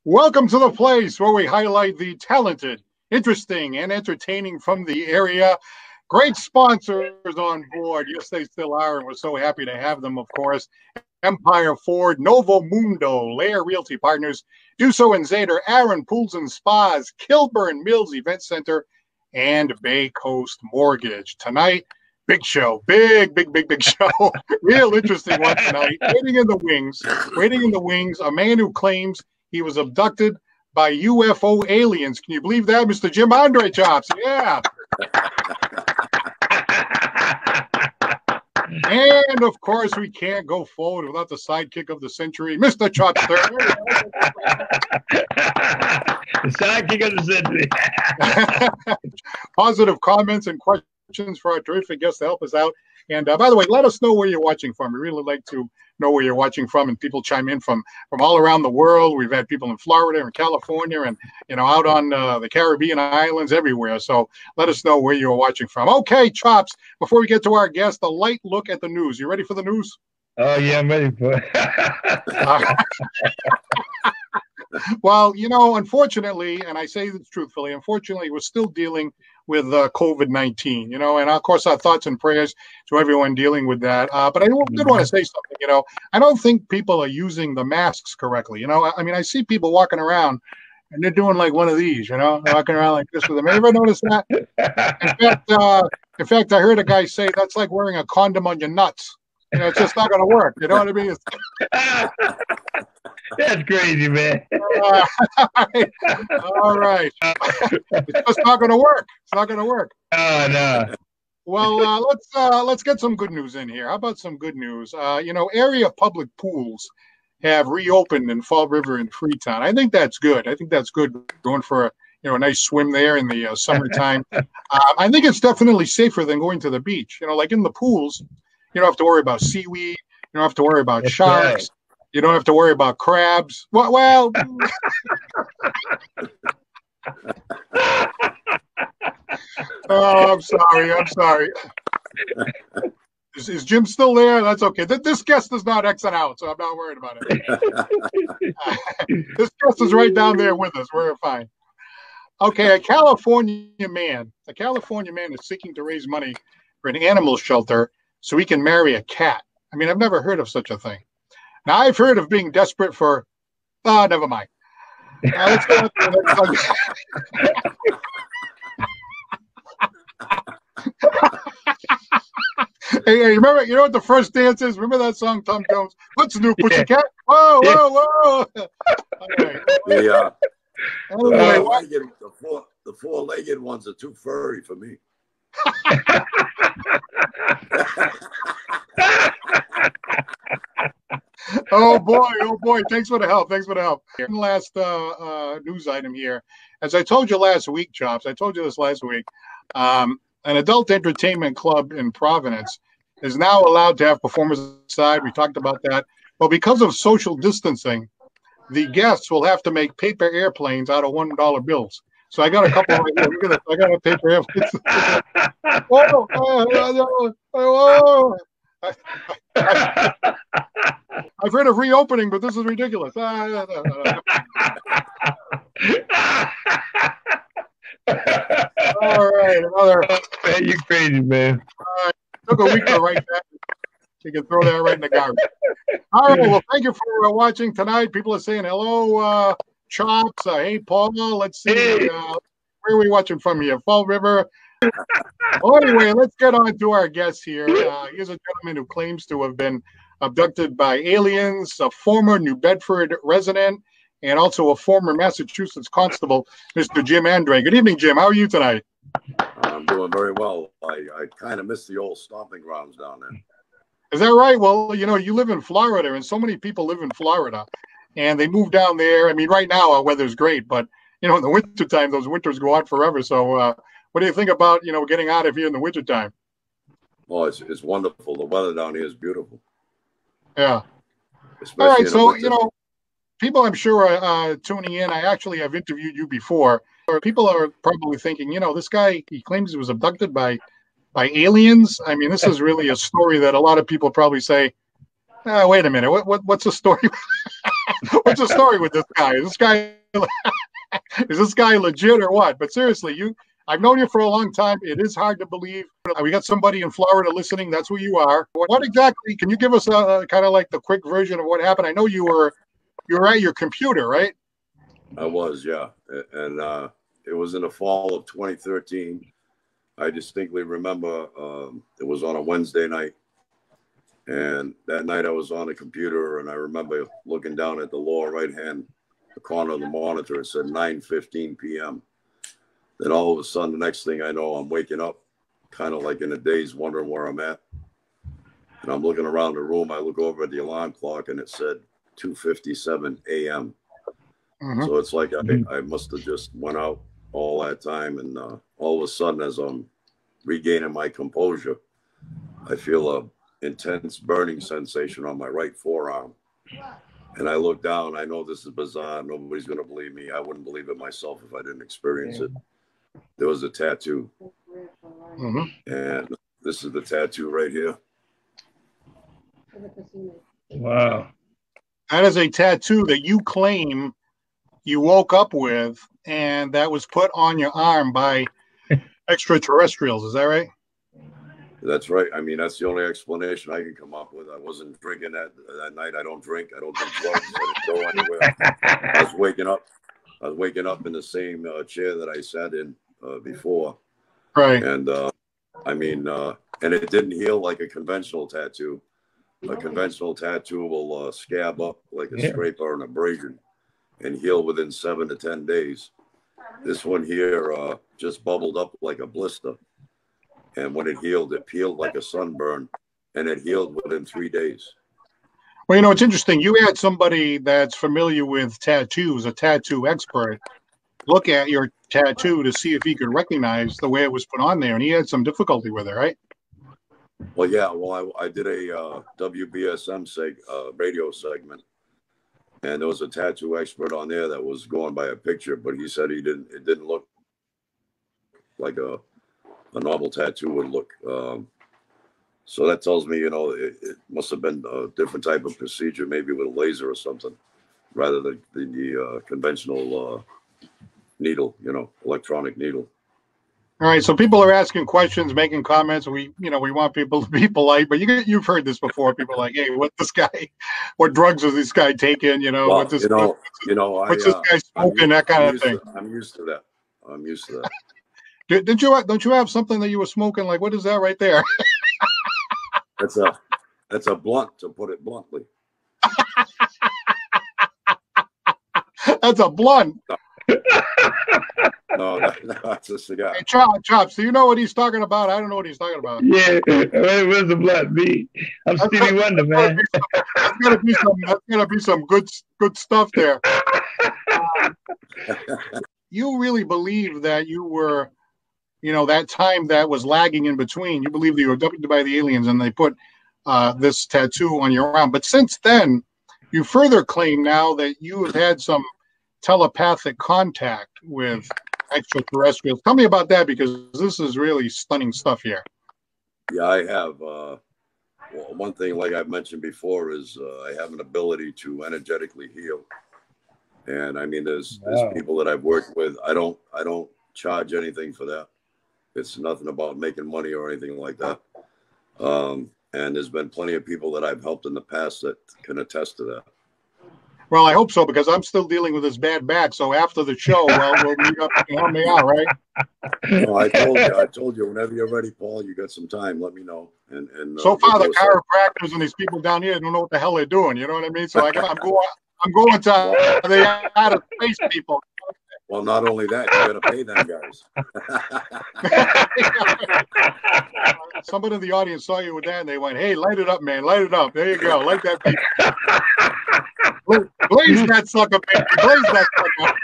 Welcome to the place where we highlight the talented, interesting, and entertaining from the area. Great sponsors on board. Yes, they still are, and we're so happy to have them, of course. Empire Ford, Novo Mundo, Lair Realty Partners, Duso and Zader, Aaron Pools and Spas, Kilburn Mills Event Center, and Bay Coast Mortgage. Tonight, big show, big show. Real interesting one tonight. Waiting in the wings, a man who claims he was abducted by UFO aliens. Can you believe that, Mr. Jim Andre Chops? Yeah. And, of course, we can't go forward without the sidekick of the century, Mr. Chopster. The sidekick of the century. Positive comments and questions for our terrific guests to help us out. And, by the way, let us know where you're watching from. We really like to know where you're watching from, and people chime in from all around the world. We've had people in Florida and California and, out on the Caribbean islands, everywhere. So let us know where you're watching from. Okay, Chops, before we get to our guest, a light look at the news. You ready for the news? Oh, yeah, I'm ready for it. Well, unfortunately, and I say this truthfully, unfortunately, we're still dealing with COVID-19, and of course our thoughts and prayers to everyone dealing with that. But I did want to say something, I don't think people are using the masks correctly. I mean, I see people walking around and they're doing like one of these, walking around like this with them. Ever notice that? In fact, I heard a guy say that's like wearing a condom on your nuts. It's just not going to work. You know what I mean? That's crazy, man. All right. It's just not going to work. It's not going to work. Oh, no. Well, let's get some good news in here. How about some good news? Area public pools have reopened in Fall River and Freetown. I think that's good. I think that's good going for a nice swim there in the summertime. I think it's definitely safer than going to the beach. Like in the pools, you don't have to worry about seaweed. You don't have to worry about sharks. Right. You don't have to worry about crabs. Well. Oh, I'm sorry. Is Jim still there? That's okay. This guest is not Xing out, so I'm not worried about it. This guest is right down there with us. We're fine. Okay, a California man is seeking to raise money for an animal shelter so he can marry a cat. I mean, I've never heard of such a thing. Now, I've heard of being desperate for... never mind. Let's go on to the next Hey, remember, you know what the first dance is? Remember that song, Tom Jones? What's new, Pussycat? Whoa. Okay. The four-legged ones are too furry for me. Oh boy! Thanks for the help. Last news item here. As I told you last week, Chops. I told you this last week. An adult entertainment club in Providence is now allowed to have performers inside. We talked about that. Well, because of social distancing, the guests will have to make paper airplanes out of $1 bills. So I got a couple right here. Look at this. I got a paper airplane. I've heard of reopening, but this is ridiculous. All right, another. Man, you're crazy, man. Took a week to write that. You can throw that right in the garbage. All right, well, thank you for watching tonight. People are saying hello, Chops. Hey, Paul. Let's see. Hey. Where are we watching from here? Fall River. Well, anyway, let's get on to our guest here. Here's a gentleman who claims to have been abducted by aliens, a former New Bedford resident, and also a former Massachusetts constable, Mr. Jim Andre. Good evening, Jim. How are you tonight? I'm doing very well. I kind of miss the old stomping grounds down there. Is that right? Well, you live in Florida, and so many people live in Florida, and they move down there. I mean, right now our weather's great, but, in the wintertime, those winters go on forever. So what do you think about, getting out of here in the wintertime? Well, it's wonderful. The weather down here is beautiful. Yeah. Especially all right. So, people I'm sure are tuning in. I actually have interviewed you before. People are probably thinking, this guy, he claims he was abducted by aliens. I mean, this is really a story that a lot of people probably say, wait a minute, what's the story? What's the story with this guy? Is this guy legit or what? But seriously, I've known you for a long time. It is hard to believe. We got somebody in Florida listening. That's who you are. What exactly? Can you give us a kind of like the quick version of what happened? I know you were at your computer, right? I was, yeah, and it was in the fall of 2013. I distinctly remember it was on a Wednesday night, and that night I was on the computer, and I remember looking down at the lower right-hand corner of the monitor. It said 9:15 p.m. Then all of a sudden, the next thing I know, I'm waking up, kind of like in a daze, wondering where I'm at. And I'm looking around the room. I look over at the alarm clock, and it said 2:57 a.m. Mm-hmm. So it's like I must have just went out all that time. And all of a sudden, as I'm regaining my composure, I feel a intense burning sensation on my right forearm. And I look down. I know this is bizarre. Nobody's going to believe me. I wouldn't believe it myself if I didn't experience it. There was a tattoo. Mm-hmm. And this is the tattoo right here. Wow. That is a tattoo that you claim you woke up with, and that was put on your arm by extraterrestrials. Is that right? That's right. I mean, that's the only explanation I can come up with. I wasn't drinking that night. I don't drink. I don't do drugs. I didn't go anywhere. I was waking up in the same chair that I sat in before. Right. And I mean, and it didn't heal like a conventional tattoo. A conventional tattoo will scab up like a scrape or an abrasion and heal within 7 to 10 days. This one here just bubbled up like a blister. And when it peeled like a sunburn, and it healed within 3 days. Well, you know, it's interesting. You had somebody that's familiar with tattoos, a tattoo expert, look at your tattoo to see if he could recognize the way it was put on there, and he had some difficulty with it, right? Well, yeah. Well, I did a WBSM radio segment, and there was a tattoo expert on there that was going by a picture, but he said it didn't look like a normal tattoo would look. So that tells me, you know, it must have been a different type of procedure, maybe with a laser or something, rather than the conventional needle, you know, electronic needle. All right, so people are asking questions, making comments. We want people to be polite, but you've heard this before. People are like, hey, what drugs is this guy taking? You know, Well, what's this guy smoking? That kind of thing. I'm used to that. Don't you have something that you were smoking? Like, what is that right there? That's a blunt, to put it bluntly. That's a blunt. No, that's a cigar. Hey, Chops, do you know what he's talking about? I don't know what he's talking about. Yeah, where's the blunt be? I'm Stevie Wonder, man. That's gonna be some good stuff there. You really believe that you were, you know, that time that was lagging in between, you believe that you were abducted by the aliens and they put this tattoo on your arm. But since then, you further claim now that you have had some telepathic contact with extraterrestrials. Tell me about that, because this is really stunning stuff here. Yeah, I have. Well, one thing, like I've mentioned before, is I have an ability to energetically heal. And I mean, there's people that I've worked with. I don't charge anything for that. It's nothing about making money or anything like that. And there's been plenty of people that I've helped in the past that can attest to that. Well, I hope so, because I'm still dealing with this bad back. So after the show, we'll meet up and help me out, right? No, I told you, whenever you're ready, Paul, you got some time, let me know. And so far, the chiropractors and these people down here don't know what the hell they're doing. You know what I mean? So I'm going to the out of space people. Well, not only that, you got to pay them guys. Somebody in the audience saw you with that, and they went, "Hey, light it up, man! Light it up! There you go! Light that baby! Blaze that sucker, baby! Blaze that sucker!"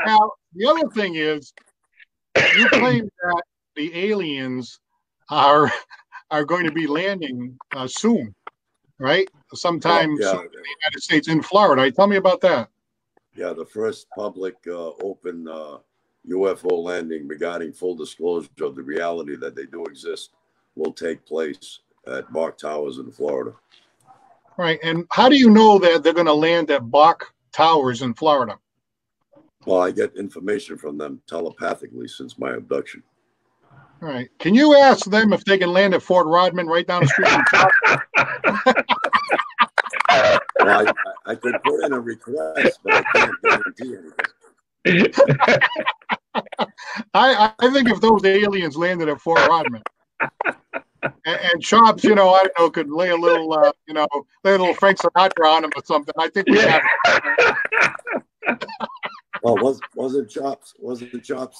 Now, the other thing is, you claim that the aliens are going to be landing soon, right? Sometime soon in the United States, in Florida. Tell me about that. Yeah, the first public open UFO landing regarding full disclosure of the reality that they do exist will take place at Bach Towers in Florida. Right. And how do you know that they're going to land at Bach Towers in Florida? Well, I get information from them telepathically since my abduction. All right. Can you ask them if they can land at Fort Rodman right down the street from South? Well, I could put in a request, but I can't guarantee anything. I think if those aliens landed at Fort Rodman, and Chops, you know, I don't know, could lay a little, you know, lay a little Frank Sinatra on him or something. I think we have. Well, wasn't Chops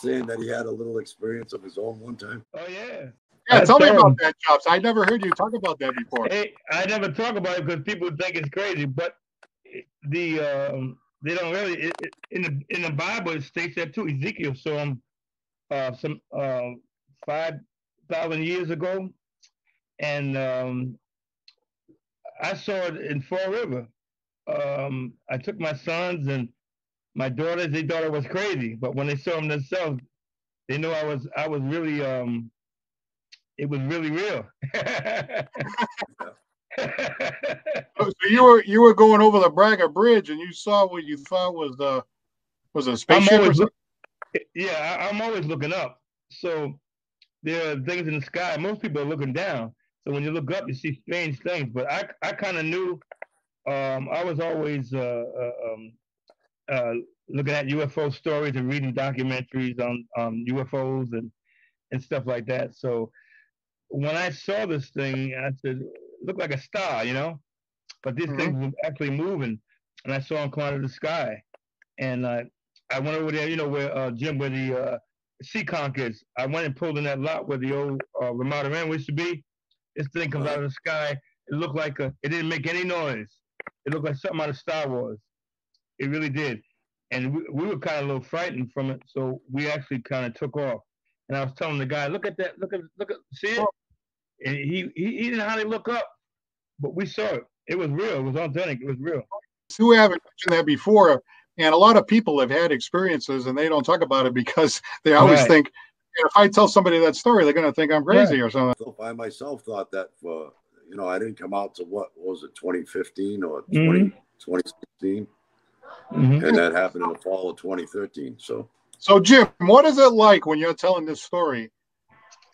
saying that he had a little experience of his own one time? Oh yeah. Yeah, tell me about that, Chops. I never heard you talk about that before. Hey, I never talk about it because people think it's crazy, but they don't really. In the Bible, it states that too. Ezekiel saw him some 5,000 years ago, and I saw it in Fall River. I took my sons and my daughters. They thought it was crazy, but when they saw him themselves, they knew I was really it was really real. So you were going over the Braga Bridge and you saw what you thought was a spaceship or something? Yeah, I'm always looking up. So there are things in the sky. Most people are looking down. So when you look up, you see strange things. But I kind of knew. I was always looking at UFO stories and reading documentaries on UFOs and stuff like that. So when I saw this thing, I said, it looked like a star, you know, but these things were actually moving, and I saw them come out of the sky. And I went over there, you know, where Jim, where the Seaconk is. I went and pulled in that lot where the old Ramada Inn used to be. This thing comes out of the sky. It looked like it didn't make any noise. It looked like something out of Star Wars. It really did. And we were kind of a little frightened from it, so we actually kind of took off. And I was telling the guy, look at that, look at, see it? And he didn't hardly look up, but we saw it. It was real. It was authentic. It was real. You haven't mentioned that before, and a lot of people have had experiences, and they don't talk about it because they always think, if I tell somebody that story, they're going to think I'm crazy or something. So I myself thought that, you know, I didn't come out to what was it, 2015 or 2016, and that happened in the fall of 2013. So Jim, what is it like when you're telling this story?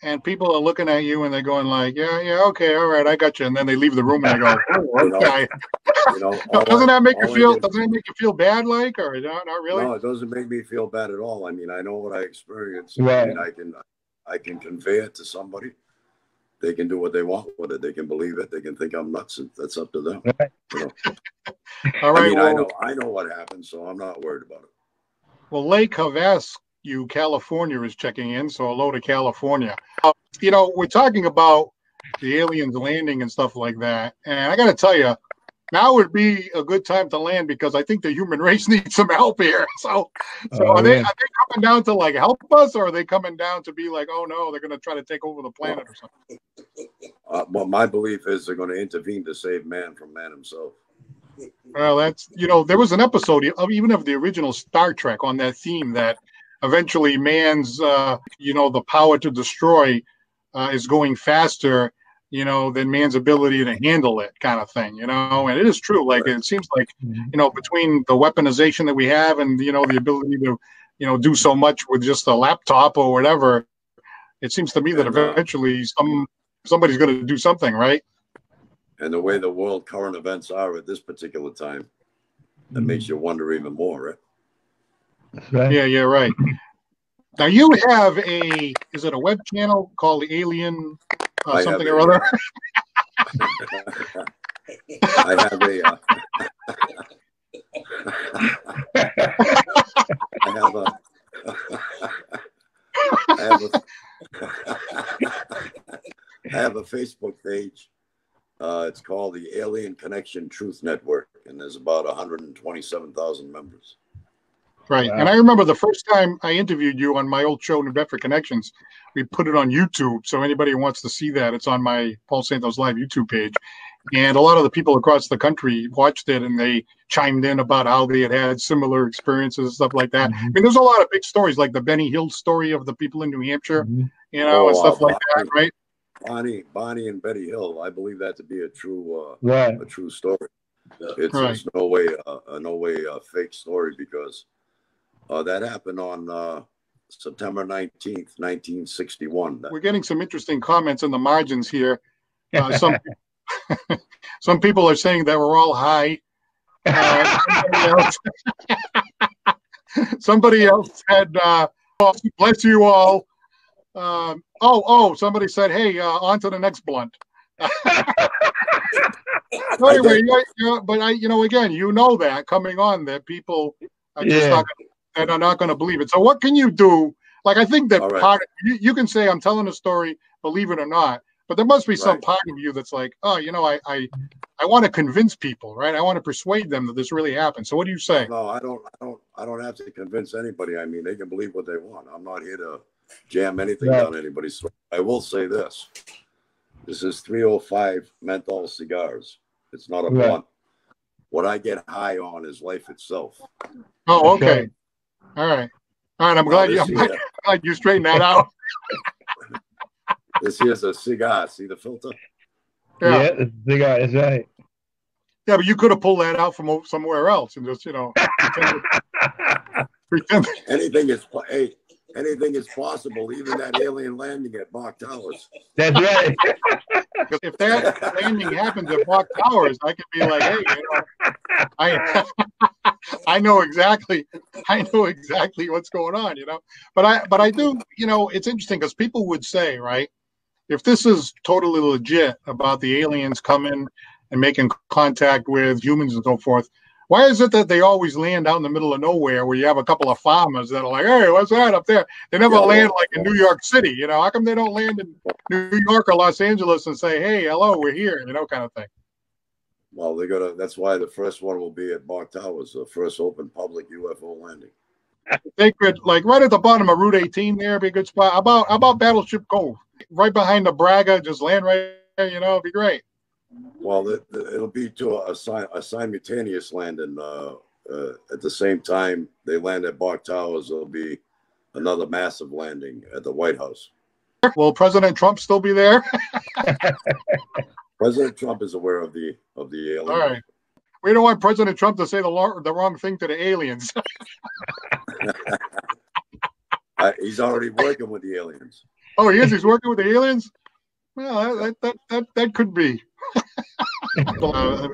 And people are looking at you and they're going like, yeah, okay, all right, I got you. And then they leave the room and they go, oh, okay. You know, doesn't that make you feel? Doesn't it make you feel bad, like, or not really? No, it doesn't make me feel bad at all. I mean, I know what I experienced. Right. I mean, I can convey it to somebody. They can do what they want with it. They can believe it. They can think I'm nuts. That's up to them. Right. You know? All right. I mean, I know what happened, so I'm not worried about it. Well, Lake Havasu, California is checking in, so hello to California. You know, we're talking about the aliens landing and stuff like that, and I got to tell you, now would be a good time to land because I think the human race needs some help here. So are they coming down to like help us, or are they coming down to be like, oh no, they're going to try to take over the planet or something? Well, my belief is they're going to intervene to save man from man himself. Well, that's, you know, there was an episode of even of the original Star Trek on that theme that eventually man's, you know, the power to destroy is going faster, you know, than man's ability to handle it, kind of thing, you know. And it is true. Like, it seems like, you know, between the weaponization that we have and, you know, the ability to, you know, do so much with just a laptop or whatever, it seems to me that eventually somebody's going to do something, right? And the way the world current events are at this particular time, that makes you wonder even more, right? Yeah, right. Now you have is it a web channel called the Alien something or other? I have a Facebook page. It's called the Alien Connection Truth Network, and there's about 127,000 members. Right. Wow. And I remember the first time I interviewed you on my old show, New Bedford Connections, we put it on YouTube. So anybody who wants to see that, it's on my PaulSantosLive YouTube page. And a lot of the people across the country watched it, and they chimed in about how they had similar experiences and stuff like that. I mean, there's a lot of big stories, like the Benny Hill story of the people in New Hampshire, you know, and stuff like that, right? Bonnie and Betty Hill. I believe that to be a true story. It's no way a fake story, because that happened on September 19th, 1961. We're getting some interesting comments in the margins here. Some people are saying that we're all high. Somebody else said, bless you all. Somebody said, hey, on to the next blunt. So anyway, but again, that coming on, that people are just not going to believe it. So what can you do? Like, I think that part of you can say, I'm telling a story, believe it or not, but there must be some part of you that's like, oh, I want to convince people, right? I want to persuade them that this really happened. So what do you say? No, I don't have to convince anybody. I mean, they can believe what they want. I'm not here to jam anything down anybody's throat. I will say this. This is 305 menthol cigars. It's not a blunt. What I get high on is life itself. Oh, okay. All right. I'm glad you straightened that out. This here's a cigar. See the filter? Yeah, the cigar is right. Yeah, but you could have pulled that out from somewhere else and just, pretend. Anything is possible, even that alien landing at Bach Towers. That's right. If that landing happens at Bach Towers, I could be like, hey, I know exactly what's going on, But I do, it's interesting because people would say, right, if this is totally legit about the aliens coming and making contact with humans and so forth, why is it that they always land out in the middle of nowhere where you have a couple of farmers that are like, hey, what's that up there? They never land like in New York City, How come they don't land in New York or Los Angeles and say, hey, hello, we're here, kind of thing? Well, that's why the first one will be at Bach Towers, the first open public UFO landing. They could, like, right at the bottom of Route 18 there, be a good spot. How about Battleship Cove? Right behind the Braga, just land right there, it'd be great. Well, it'll be to a simultaneous landing. At the same time they land at Bach Towers, there'll be another massive landing at the White House. Will President Trump still be there? President Trump is aware of the alien. All right. We don't want President Trump to say the wrong thing to the aliens. He's already working with the aliens. Oh, he is? He's working with the aliens? Well, that could be.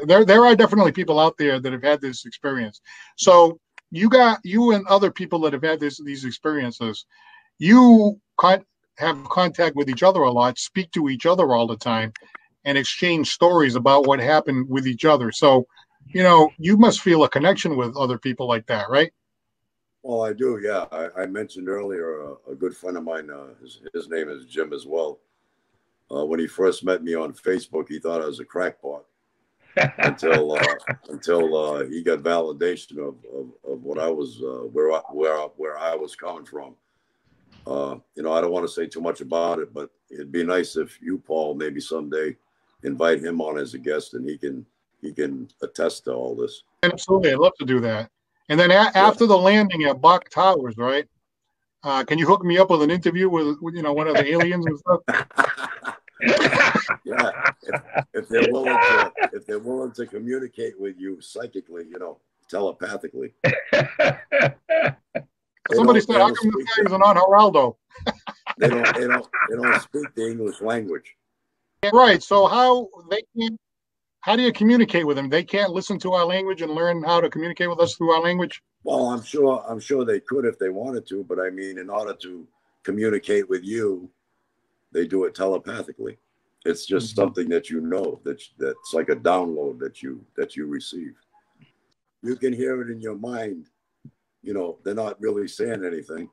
There are definitely people out there that have had this experience. So you and other people that have had these experiences, you have contact with each other a lot, speak to each other all the time, and exchange stories about what happened with each other. So, you must feel a connection with other people like that, right? Well, I do, yeah. I mentioned earlier a good friend of mine, his name is Jim as well. When he first met me on Facebook, he thought I was a crackpot until he got validation of what I was, where I was coming from. I don't want to say too much about it, but it'd be nice if you, Paul, maybe someday invite him on as a guest, and he can attest to all this. Absolutely, I'd love to do that. And then after the landing at Bach Towers, right? Can you hook me up with an interview with one of the aliens and stuff? Yeah, if they're willing to communicate with you psychically, telepathically. Somebody said, "How come this guy isn't on Geraldo?" They don't speak the English language. Right. So how do you communicate with them? They can't listen to our language and learn how to communicate with us through our language? Well, I'm sure they could if they wanted to, but I mean, in order to communicate with you, they do it telepathically. It's just something that that's like a download that you receive. You can hear it in your mind. They're not really saying anything,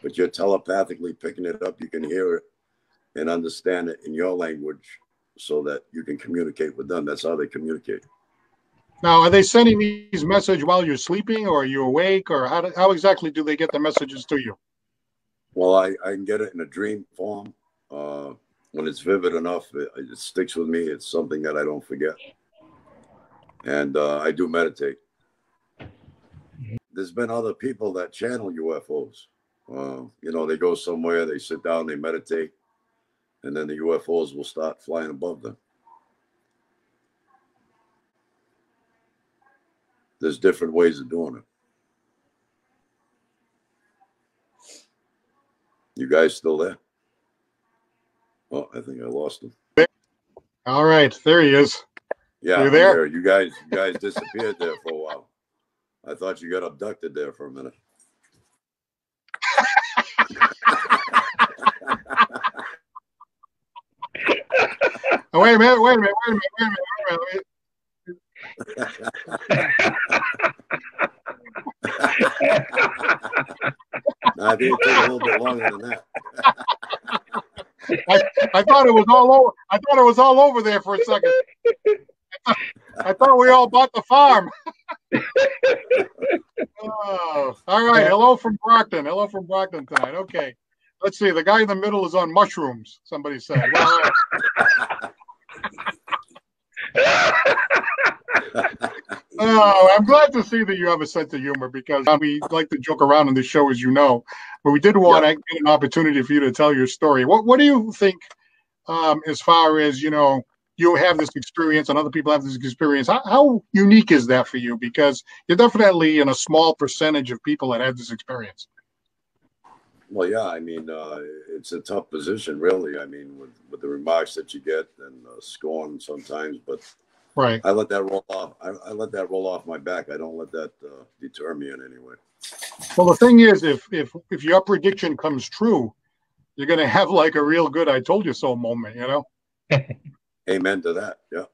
but you're telepathically picking it up. You can hear it and understand it in your language so that you can communicate with them. That's how they communicate. Now, are they sending these messages while you're sleeping, or are you awake, or how exactly do they get the messages to you? Well, I can get it in a dream form. When it's vivid enough, it sticks with me. It's something that I don't forget. And I do meditate. There's been other people that channel UFOs. They go somewhere, they sit down, they meditate, and then the UFOs will start flying above them. There's different ways of doing it. You guys still there? Oh, I think I lost him. All right, there he is. Yeah, you there? You guys disappeared there for a while. I thought you got abducted there for a minute. Oh, wait a minute. No, I think it took a little bit longer than that. I thought it was all over. I thought it was all over there for a second. I thought we all bought the farm. Oh, all right. Hello from Brockton. Hello from Brockton tonight. Okay. Let's see. The guy in the middle is on mushrooms, somebody said. Well, I'm glad to see that you have a sense of humor, because we like to joke around on this show, as you know. But we did want to get an opportunity for you to tell your story. What do you think, as far as, you have this experience and other people have this experience? How unique is that for you? Because you're definitely in a small percentage of people that have this experience. Well, yeah, I mean, it's a tough position, really. I mean, with the remarks that you get and scorn sometimes, but right. I let that roll off. I let that roll off my back. I don't let that deter me in any way. Well, the thing is, if your prediction comes true, you're going to have like a real good "I told you so" moment, Amen to that. Yeah.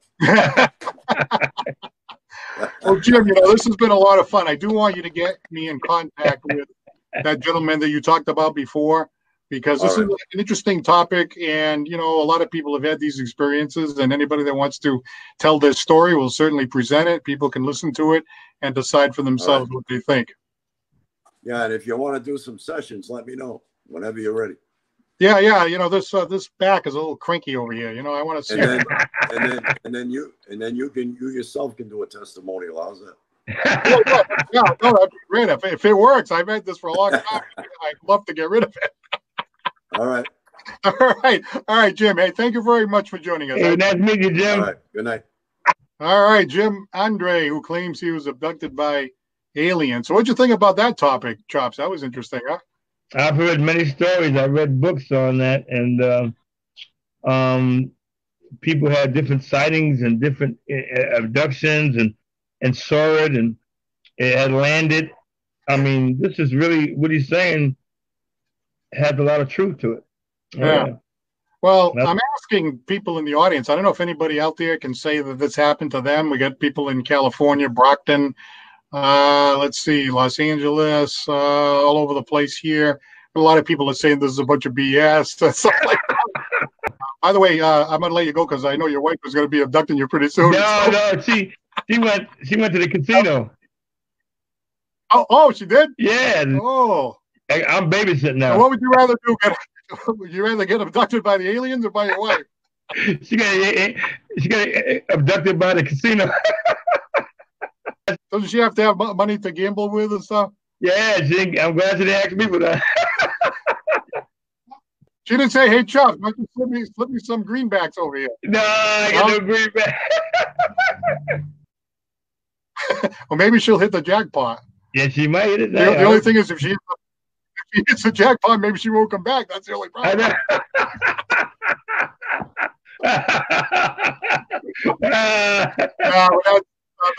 Well, Jim, this has been a lot of fun. I do want you to get me in contact with that gentleman that you talked about before, because this is an interesting topic, and a lot of people have had these experiences, and anybody that wants to tell their story will certainly present it. People can listen to it and decide for themselves what they think. Yeah, and if you want to do some sessions, let me know whenever you're ready. Yeah. This back is a little cranky over here. I want to see. And then you yourself can do a testimonial. How's that? Yeah, no, that'd be great. If it works, I've had this for a long time. I'd love to get rid of it. All right. All right, Jim. Hey, thank you very much for joining us. Hey, nice to meet you, Jim. All right. Good night. All right, Jim Andre, who claims he was abducted by aliens. So what'd you think about that topic, Chops? That was interesting, huh? I've heard many stories. I've read books on that, and people had different sightings and different abductions and saw it, and it had landed. I mean, this is really what he's saying has a lot of truth to it. Yeah. Well, I'm asking people in the audience. I don't know if anybody out there can say that this happened to them. We got people in California, Brockton, let's see, Los Angeles, all over the place here. A lot of people are saying this is a bunch of BS. Like by the way, I'm going to let you go because I know your wife is going to be abducting you pretty soon. No, she went to the casino. Oh, she did? Yeah. Oh. I'm babysitting now. So what would you rather do? Would you rather get abducted by the aliens or by your wife? She got abducted by the casino. Doesn't she have to have money to gamble with and stuff? Yeah, I'm glad she didn't ask me for that. She didn't say, "Hey, Chuck, why don't you slip me some greenbacks over here?" No, I got no greenback. Well, maybe she'll hit the jackpot. Yeah, she might hit it. The only thing is, if she hits the jackpot, maybe she won't come back. That's the only problem.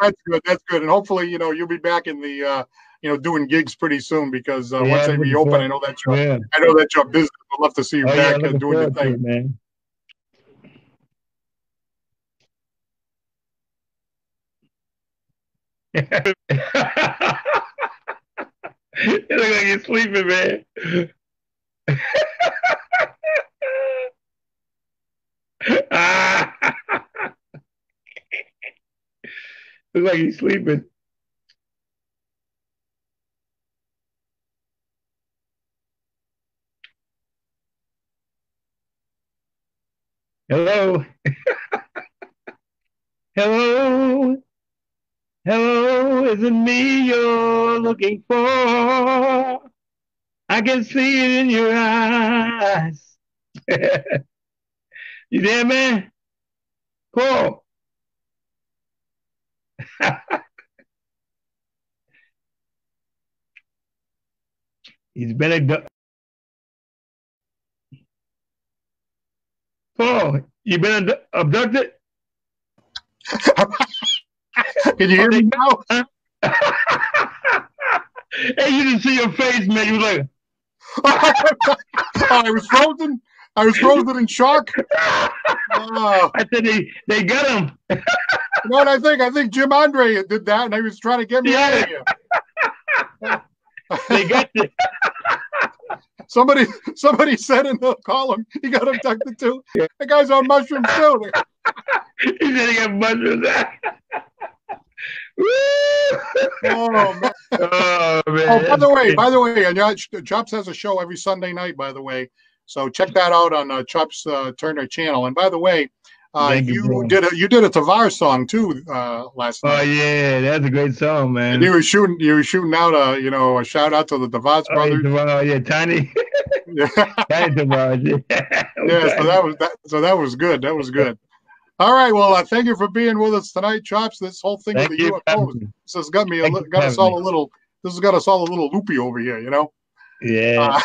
That's good. That's good. And hopefully, you'll be back in the, doing gigs pretty soon, because once they reopen, I know that's your business. I'd love to see you back doing your thing. Man. You look like you're sleeping, man. Look like he's sleeping. Hello. Hello. Hello, is it me you're looking for? I can see it in your eyes. You there, man? Paul. He's been abducted. Paul, you been abducted? Can you hear me now? Hey, you didn't see your face, man. You were like, I was frozen. I was frozen in shock. I said they got him. You know what I think? I think Jim Andre did that, and he was trying to get me out of here. They got you. Somebody said in the column he got abducted too. Yeah. The guy's on mushrooms too. He said he got mushrooms. Oh man! Oh man! Oh, by the way, and Chops has a show every Sunday night. By the way, so check that out on Chops Turner channel. And by the way, you did a Tavar song too last night. Oh yeah, that's a great song, man. And you were shooting out a shout out to the Tavares brothers. Yeah, Tiny. Yeah. Tiny Tavares. Yeah, so that was good. That was good. All right, well, thank you for being with us tonight, Chops. This whole thing with the UFOs, this has got us all a little loopy over here, you know. Yeah.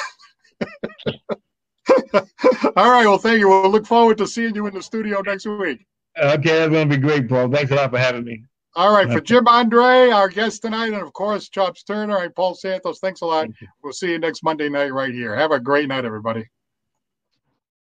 All right, well, thank you. We'll look forward to seeing you in the studio next week. Okay, that's going to be great, Paul. Thanks a lot for having me. All right, for Jim Andre, our guest tonight, and of course, Chops Turner, I'm Paul Santos. Thanks a lot. We'll see you next Monday night right here. Have a great night, everybody.